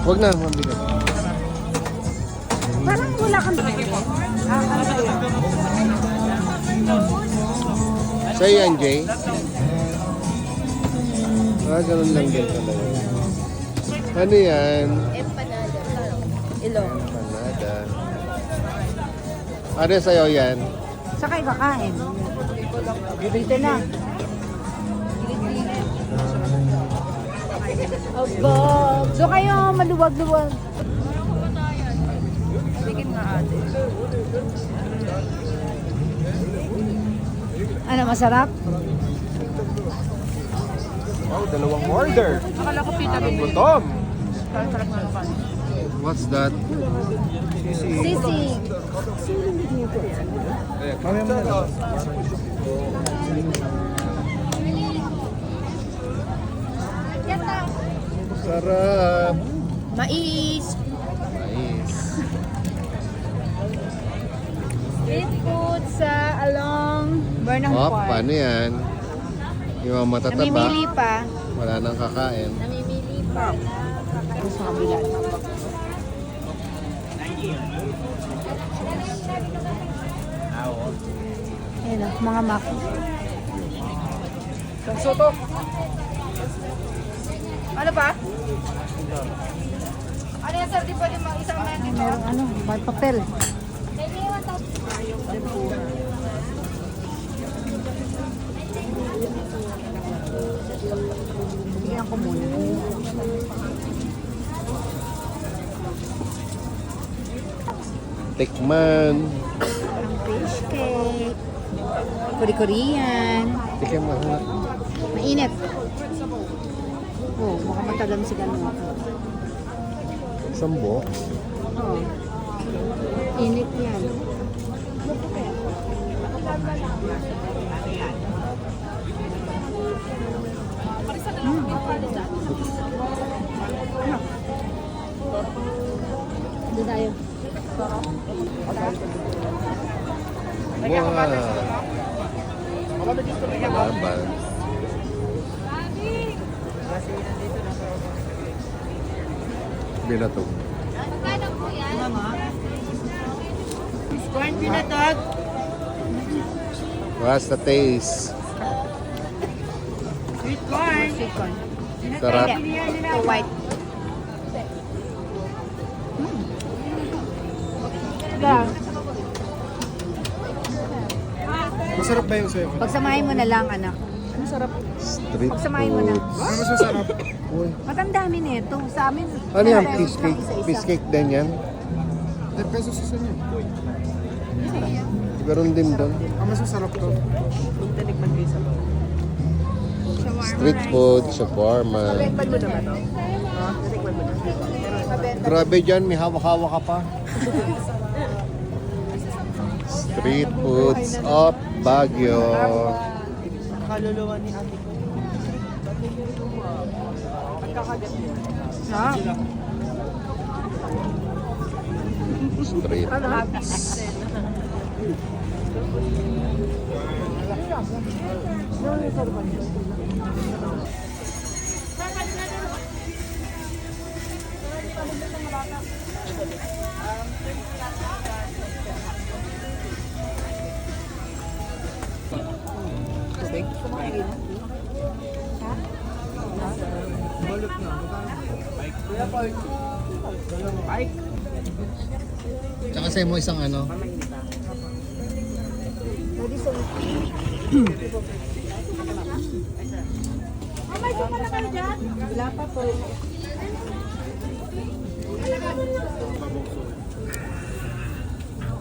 Huwag na, mabigat. Parang wala kang Sa'yo yan, Jay? Ganun lang din talaga. Ano yan? empanada. Ilong. Empanada. Ano sa'yo yan? Sa kayo kakain. Dito na. Aba. So kayo maluwag-luwag. Bikin nga ate. Ano, masarap? Oh, dalawang order. Akala ko pita Parang gutom. What's that? Sisig. Mamaya mo na. Sarap. Mais. Mais. Street food sa along Burnham Oh, Park. paano yan? Yung mga matataba, Namimili pa. wala nang kakain. Namimili pa. Sa kabila. Ayan o, mga maki. Soto. Ano pa? Ano yan sir? Di pwede isang menu? Merong ano, may papel. Tingnan ko muna. Tikman. Parang fish cake. Korean. Tikman mo. Mainit. Oh, baka matalam si ganun. Sambo. Oh. Init yan. Hindi tayo. Wow. Laban. Binatog. Corn pinatag. What's the taste? Sweet corn. Sweet corn. Sarap. Ito white. Masarap ba yung sa'yo? Pagsamahin mo na lang, anak. Ano sarap? Street Pagsamahin mo na. foods. Ano mas masarap? Uy. Matandami nito. Sa amin. Ano yan? meron Fish lang cake? isa-isa. Fish cake din yan? 10 pesos sa inyo. Meron din doon. Ang mas masarap to. Street food, shawarma. Natikman mo na ba ito? Natikman mo na. Grabe dyan, may hawak-hawak ka pa. Street foods of Baguio. Kaluluwa ni ate ko. Pagkakagat mo. Ha? Street. Balot na. Kuya Park. Bike. Tsaka sa'yo mo isang ano. Pwede sa... May suka na kayo dyan? Wala pa po.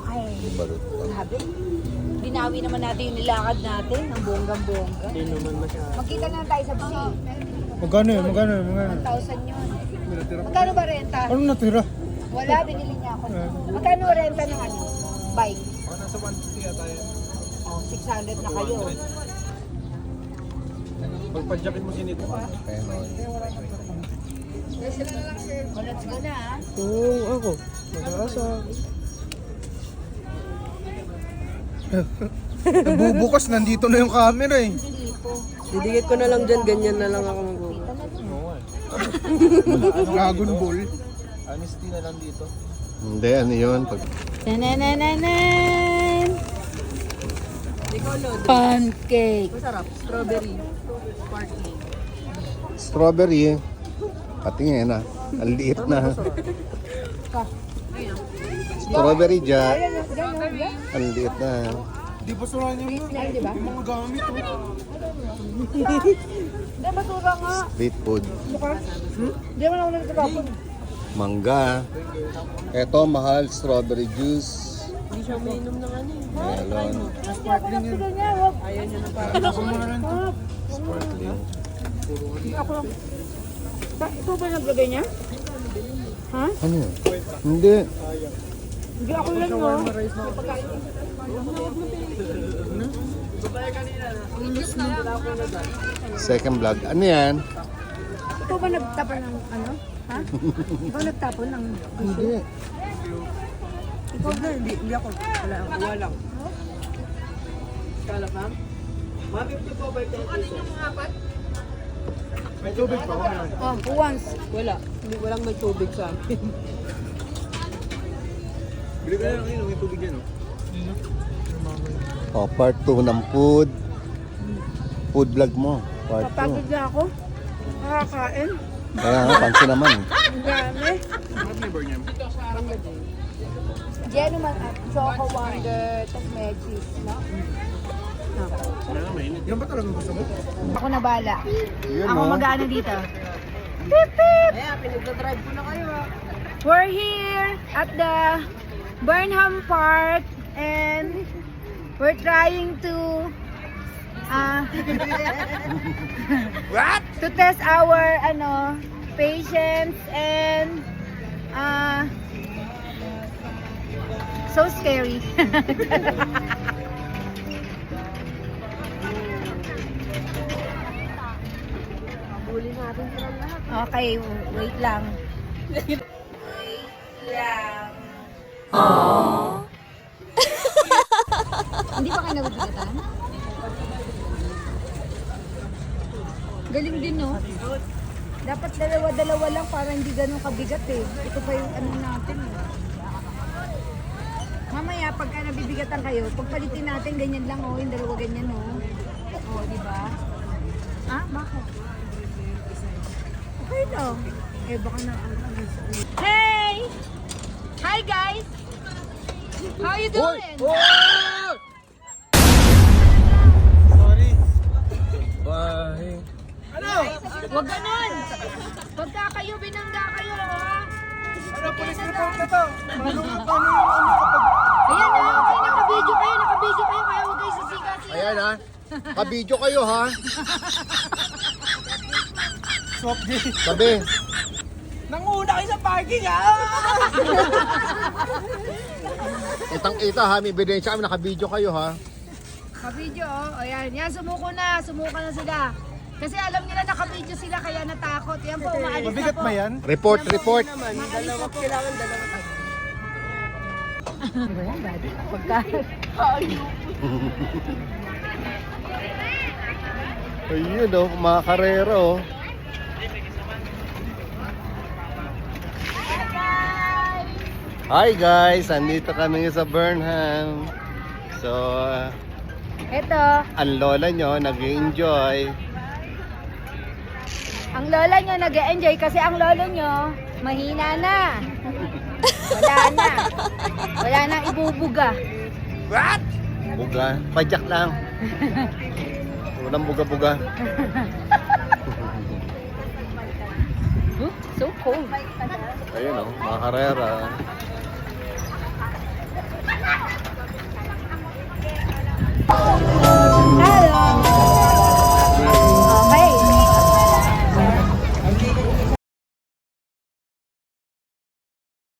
Ay, Balot pa. grabe. Binawi naman natin yung nilakad natin. Ang bonggang-bongga. Hindi naman masyado. Magkita na lang tayo sa BC. Magkano yun? Magkano yun? Magkano? 1,000 yun. Magkano ba renta? Anong natira? Wala, binili niya ako. Magkano renta ng ano? Bike? Nasa 150 yata yan. Oh, 600 na kayo. Pagpadyakin mo sinito. Penon. Oh, let's go na ah. Oo, ako. Magarasa. Nabubukas, nandito na yung camera eh. Hindi po. Didikit ko na lang dyan, ganyan na lang ako mag Kita na dun. Dragon Ball. Honesty na lang dito. Hindi, ano yun? Pag... Nananananan! Pancake! Masarap. Strawberry. Sparkling. Strawberry. Patingin na. Ang liit na. Strawberry dyan. Ang liit na. Di ba sura niyo mo? Di ba? Mga gamit oh. Hindi, basura nga. Street food. Hindi mo na ako nagtatapon. Mangga. Ito, mahal. Strawberry juice. Hindi siya umiinom ng ano eh. Melon. Sparkling yun. Ayaw niya na parang. Ano kamahalan to? Sparkling. Ito ba naglagay niya? Ha? Ano yun? Hindi. Hindi ako lang no. Second vlog. Ano yan? Ikaw ba nagtapon ng ano? Ha? Ikaw nagtapon ng Hindi. Ikaw na, hindi ako. Wala ako. Wala ako. Kala ka? May tubig pa ako. Oh, once. Wala. Hindi, walang may tubig sa akin. Bili ka na lang yun. May tubig yan oh. Oh, part 2 ng food. Food vlog mo. Part Papagod na ako. Nakakain. 2. Kaya nga, pansin naman. Ang dami. Ano flavor niya? Diyan naman at Choco Wonder, tapos may cheese, no? Wala na mainit. Yan ba talaga gusto mo? Ako na bala. Yun, Ako oh. mag-ano dito. Pip, pip! Kaya, pinagdadrive ko na kayo ah. We're here at the Burnham Park and we're trying to to test our patience and so scary. Huli natin sila lahat. Okay, wait lang. Wait lang. Hindi pa kayo nabibigatan? Galing din, no? Dapat dalawa-dalawa lang para hindi ganun kabigat eh. Ito pa yung ano natin eh. Mamaya, pagka nabibigatan kayo, pagpalitin natin, ganyan lang oh, yung dalawa ganyan oh. Oh, di ba? Ah, bakit? Okay lang. Eh, baka na... Hey! Hi guys! How you doing? Sorry. Bye. Huwag ganun! Pagka kayo, binangga kayo, ha? Ano, police report na to? Paano yung Ayan na, okay, nakabidyo kayo, kaya huwag kayo sisigasin. Ayan ha. Kabidyo kayo ha. Swap day. Sabi. Nanguna kayo sa parking ah! Itang-ita ha. May ebidensya kami. Nakabidyo kayo ha. Nakabidyo, oh. Ayan, yan, sumuko na sila. Kasi alam nila nakabidyo sila, kaya natakot. Yan po, umaalis na Mabigat po. ba yan? Report. Naman, kailangan dalawa tayo. Ano ba yan, daddy? Pagka... Ayun oh. Mga karera oh. Hi guys. Andito kami sa Burnham. So, Ito, ang lola nyo nag-enjoy. ang lola nyo nag-enjoy kasi ang lolo nyo mahina na. Wala na ibubuga. What? Buga. Padyak lang. Walang buga-buga. So cold. Ayun oh. Mga karera.